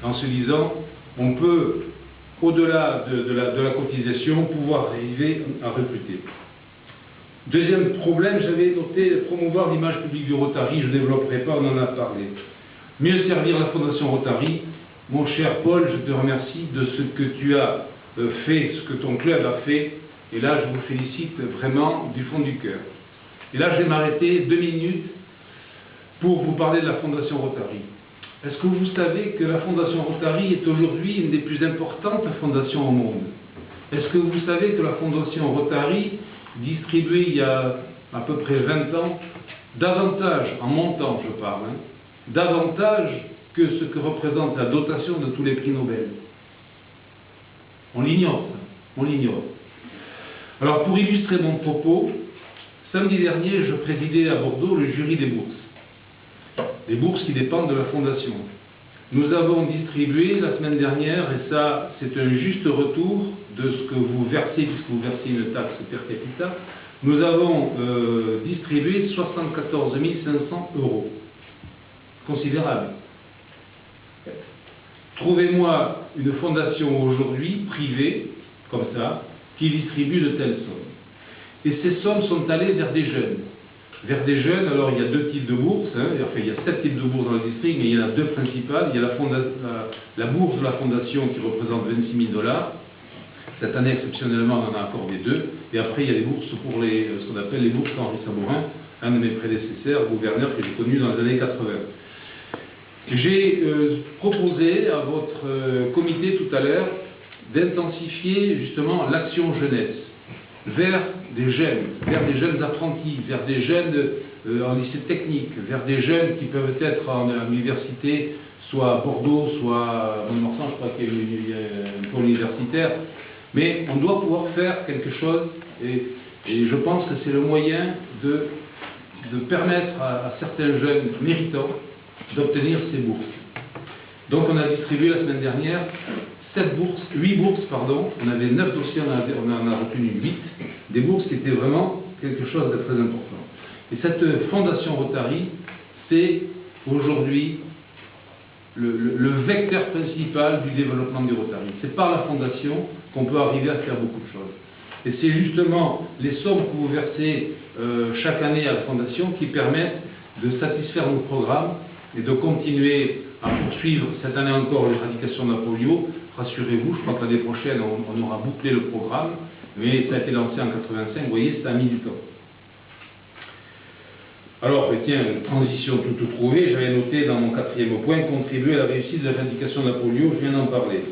en se disant on peut, au-delà de la cotisation, pouvoir arriver à recruter. Deuxième problème, j'avais noté promouvoir l'image publique du Rotary, je ne développerai pas, on en a parlé. Mieux servir la Fondation Rotary. Mon cher Paul, je te remercie de ce que tu as fait, ce que ton club a fait, et là je vous félicite vraiment du fond du cœur. Et là je vais m'arrêter 2 minutes pour vous parler de la Fondation Rotary. Est-ce que vous savez que la Fondation Rotary est aujourd'hui une des plus importantes fondations au monde? Est-ce que vous savez que la Fondation Rotary distribuait il y a à peu près 20 ans davantage, en montant je parle, davantage que ce que représente la dotation de tous les prix Nobel? On l'ignore, on l'ignore. Alors pour illustrer mon propos, samedi dernier je présidais à Bordeaux le jury des bourses. Les bourses qui dépendent de la Fondation. Nous avons distribué la semaine dernière, et ça c'est un juste retour de ce que vous versez, puisque vous versez une taxe per capita, nous avons distribué 74 500 €. Considérable. Trouvez-moi une fondation aujourd'hui, privée, comme ça, qui distribue de telles sommes. Et ces sommes sont allées vers des jeunes. Vers des jeunes, alors il y a 2 types de bourses, enfin il y a 7 types de bourses dans le district, mais il y en a 2 principales. Il y a la bourse de la fondation qui représente 26 000 $. Cette année, exceptionnellement, on en a accordé 2. Et après, il y a les bourses pour ce qu'on appelle les bourses Henri Sabourin, un de mes prédécesseurs, gouverneur que j'ai connu dans les années 80. J'ai proposé à votre comité tout à l'heure d'intensifier justement l'action jeunesse vers des jeunes apprentis, vers des jeunes en lycée technique, vers des jeunes qui peuvent être en université, soit à Bordeaux, soit à Mont-de-Marsan, je crois qu'il y a un pôle universitaire. Mais on doit pouvoir faire quelque chose, et je pense que c'est le moyen de permettre à certains jeunes méritants d'obtenir ces bourses. Donc on a distribué la semaine dernière 8 bourses, on avait 9 dossiers, on en a retenu 8, des bourses qui étaient vraiment quelque chose de très important. Et cette Fondation Rotary, c'est aujourd'hui le vecteur principal du développement du Rotary. C'est par la Fondation qu'on peut arriver à faire beaucoup de choses. Et c'est justement les sommes que vous versez chaque année à la Fondation qui permettent de satisfaire nos programmes et de continuer à poursuivre cette année encore l'éradication de la polio. Rassurez-vous, je crois que l'année prochaine on aura bouclé le programme, mais ça a été lancé en 85, vous voyez, ça a mis du temps. Alors, tiens, transition tout trouvée, j'avais noté dans mon 4e point, contribuer à la réussite de l'éradication de la polio, je viens d'en parler.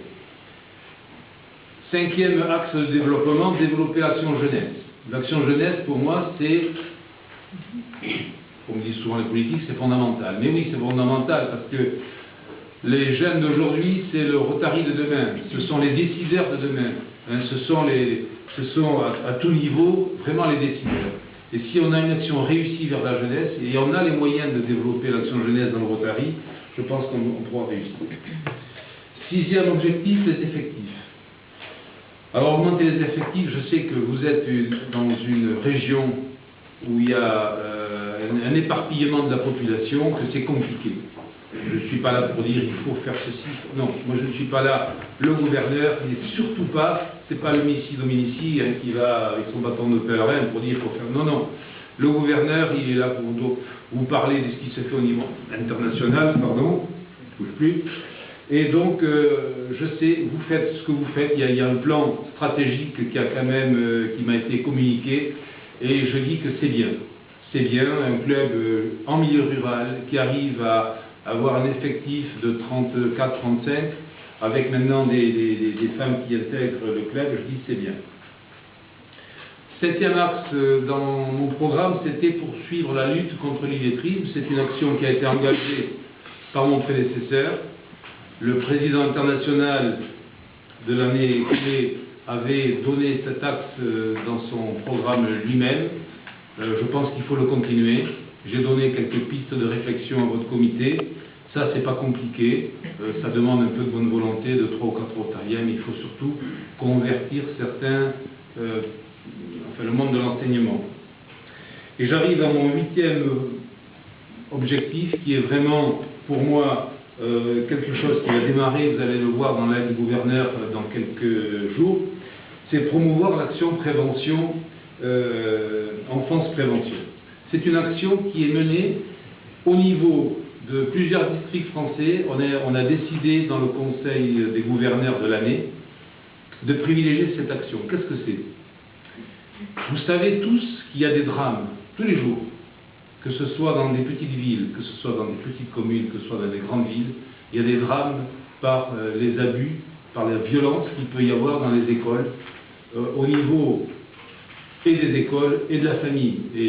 5e axe de développement, développer l'action jeunesse. L'action jeunesse, pour moi, c'est, comme disent souvent les politiques, c'est fondamental. Mais oui, c'est fondamental, parce que les jeunes d'aujourd'hui, c'est le Rotary de demain. Ce sont les décideurs de demain. Ce sont à tout niveau vraiment les décideurs. Et si on a une action réussie vers la jeunesse, et on a les moyens de développer l'action jeunesse dans le Rotary, je pense qu'on pourra réussir. 6e objectif, les effectifs. Alors augmenter les effectifs, je sais que vous êtes dans une région où il y a un éparpillement de la population, que c'est compliqué. Je ne suis pas là pour dire il faut faire ceci. Non, moi je ne suis pas là. Le gouverneur, il n'est surtout pas, c'est pas le Ministre Dominici qui va avec son bâton de pèlerin pour dire il faut faire. Non, non. Le gouverneur, il est là pour vous parler de ce qui se fait au niveau international, pardon, je ne bouge plus. Et donc, je sais, vous faites ce que vous faites. Il y a un plan stratégique qui m'a été communiqué, et je dis que c'est bien. C'est bien, un club en milieu rural qui arrive à avoir un effectif de 34-35, avec maintenant des femmes qui intègrent le club, je dis c'est bien. 7e axe dans mon programme, c'était poursuivre la lutte contre l'illettrisme. C'est une action qui a été engagée par mon prédécesseur. Le président international de l'année écoulée avait donné cet axe dans son programme lui-même. Je pense qu'il faut le continuer. J'ai donné quelques pistes de réflexion à votre comité. Ça, c'est pas compliqué. Ça demande un peu de bonne volonté de 3 ou 4 rotariens, mais il faut surtout convertir certains, le monde de l'enseignement. Et j'arrive à mon 8e objectif, qui est vraiment, pour moi, quelque chose qui va démarrer, vous allez le voir dans l'aide du gouverneur dans quelques jours, c'est promouvoir l'action prévention, enfance prévention. C'est une action qui est menée au niveau de plusieurs districts français. On a décidé dans le conseil des gouverneurs de l'année de privilégier cette action. Qu'est-ce que c'est? Vous savez tous qu'il y a des drames tous les jours, que ce soit dans des petites villes, que ce soit dans des petites communes, que ce soit dans des grandes villes. Il y a des drames par les abus, par la violence qu'il peut y avoir dans les écoles, au niveau et des écoles et de la famille.